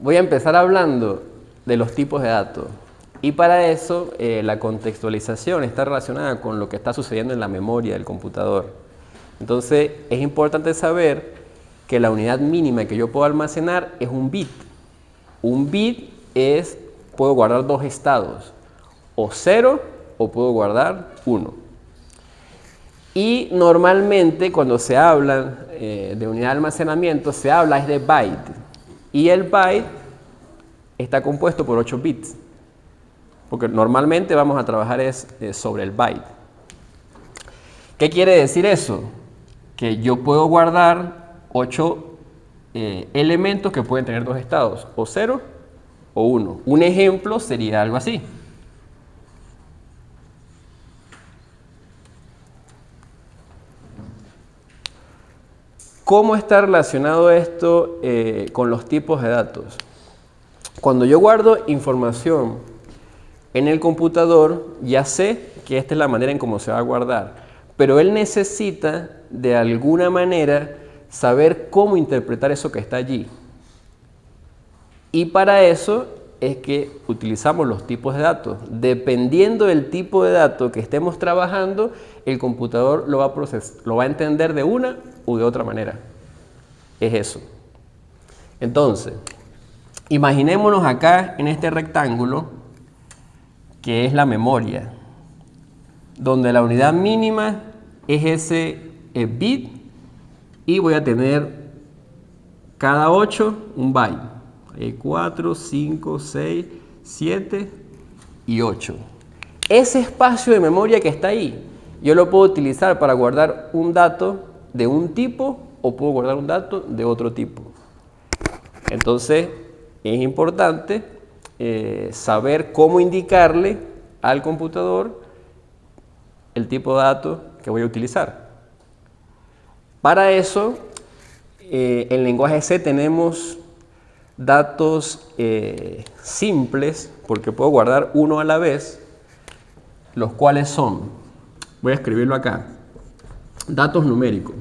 Voy a empezar hablando de los tipos de datos. Y para eso, la contextualización está relacionada con lo que está sucediendo en la memoria del computador. Entonces, es importante saber que la unidad mínima que yo puedo almacenar es un bit. Un bit es, puedo guardar dos estados, o 0 o puedo guardar 1. Y normalmente cuando se habla de unidad de almacenamiento, se habla es de byte. Y el byte está compuesto por 8 bits. Porque normalmente vamos a trabajar sobre el byte. ¿Qué quiere decir eso? Que yo puedo guardar 8 elementos que pueden tener dos estados, o 0 o 1. Un ejemplo sería algo así. ¿Cómo está relacionado esto con los tipos de datos? Cuando yo guardo información en el computador, ya sé que esta es la manera en cómo se va a guardar, pero él necesita de alguna manera saber cómo interpretar eso que está allí. Y para eso es que utilizamos los tipos de datos. Dependiendo del tipo de dato que estemos trabajando, el computador lo va a entender de una u de otra manera. Es eso. Entonces, imaginémonos acá en este rectángulo que es la memoria, donde la unidad mínima es ese bit y voy a tener cada 8 un byte. 4, 5, 6, 7 y 8. Ese espacio de memoria que está ahí, yo lo puedo utilizar para guardar un dato de un tipo o puedo guardar un dato de otro tipo. Entonces, es importante saber cómo indicarle al computador el tipo de dato que voy a utilizar. Para eso, en lenguaje C tenemos datos simples, porque puedo guardar uno a la vez, los cuales son, voy a escribirlo acá, datos numéricos,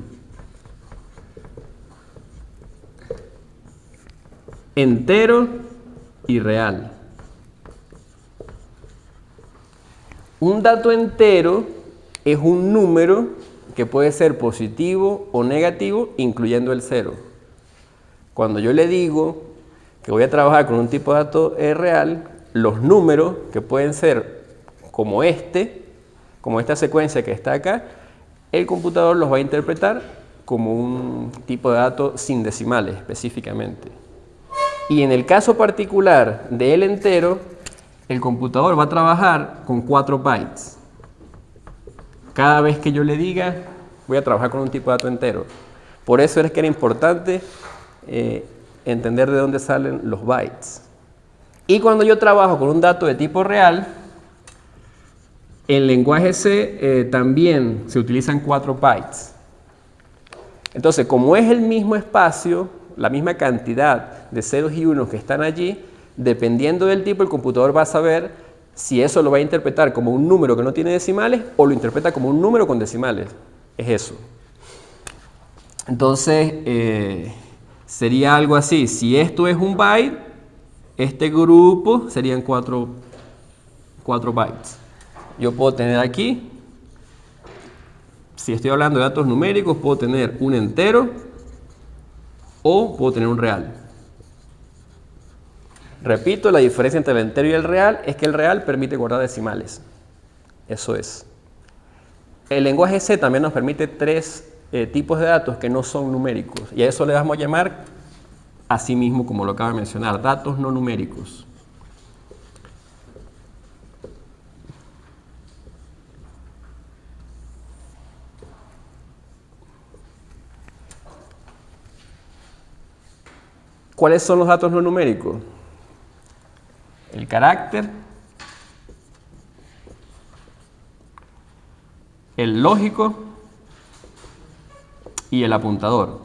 entero y real. Un dato entero es un número que puede ser positivo o negativo, incluyendo el 0. Cuando yo le digo que voy a trabajar con un tipo de dato real, los números que pueden ser como esta secuencia que está acá, el computador los va a interpretar como un tipo de dato sin decimales específicamente. Y en el caso particular del entero, el computador va a trabajar con 4 bytes. Cada vez que yo le diga, voy a trabajar con un tipo de dato entero. Por eso es que era importante entender de dónde salen los bytes. Y cuando yo trabajo con un dato de tipo real, en lenguaje C también se utilizan 4 bytes. Entonces, como es el mismo espacio, la misma cantidad de ceros y unos que están allí, dependiendo del tipo, el computador va a saber si eso lo va a interpretar como un número que no tiene decimales o lo interpreta como un número con decimales. Es eso. Entonces, sería algo así. Si esto es un byte, este grupo serían 4 bytes. Yo puedo tener aquí, si estoy hablando de datos numéricos, puedo tener un entero o puedo tener un real. Repito, la diferencia entre el entero y el real es que el real permite guardar decimales. Eso es. El lenguaje C también nos permite 3 tipos de datos que no son numéricos. Y a eso le vamos a llamar, así mismo como lo acabo de mencionar, datos no numéricos. ¿Cuáles son los datos no numéricos? El carácter, el lógico y el apuntador.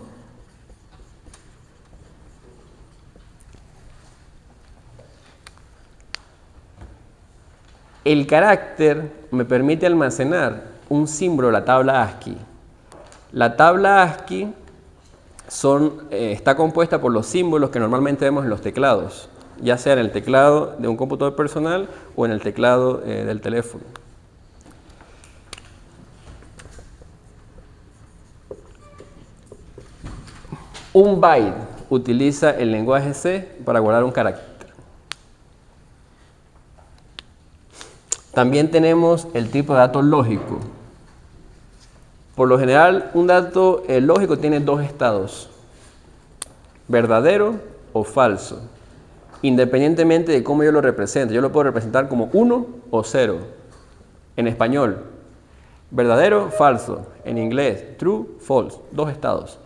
El carácter me permite almacenar un símbolo de la tabla ASCII. La tabla ASCII está compuesta por los símbolos que normalmente vemos en los teclados, ya sea en el teclado de un computador personal o en el teclado del teléfono. Un byte utiliza el lenguaje C para guardar un carácter. También tenemos el tipo de dato lógico. Por lo general, un dato lógico tiene dos estados, verdadero o falso, independientemente de cómo yo lo represente. Yo lo puedo representar como 1 o 0. En español, verdadero, falso. En inglés, true, false. Dos estados.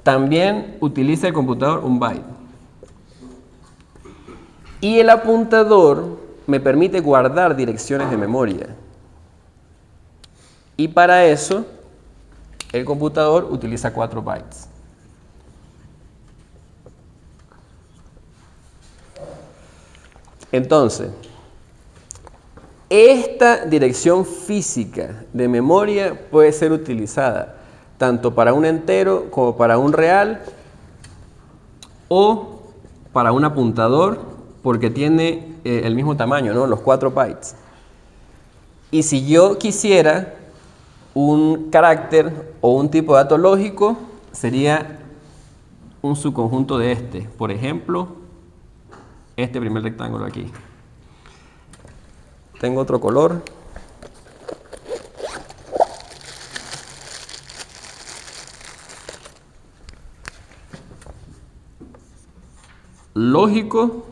También utiliza el computador un byte. Y el apuntador me permite guardar direcciones de memoria. Y para eso, el computador utiliza 4 bytes. Entonces, esta dirección física de memoria puede ser utilizada tanto para un entero como para un real o para un apuntador porque tiene el mismo tamaño, ¿no? Los 4 bytes. Y si yo quisiera un carácter o un tipo de dato lógico, sería un subconjunto de este. Por ejemplo, este primer rectángulo aquí. Tengo otro color. Lógico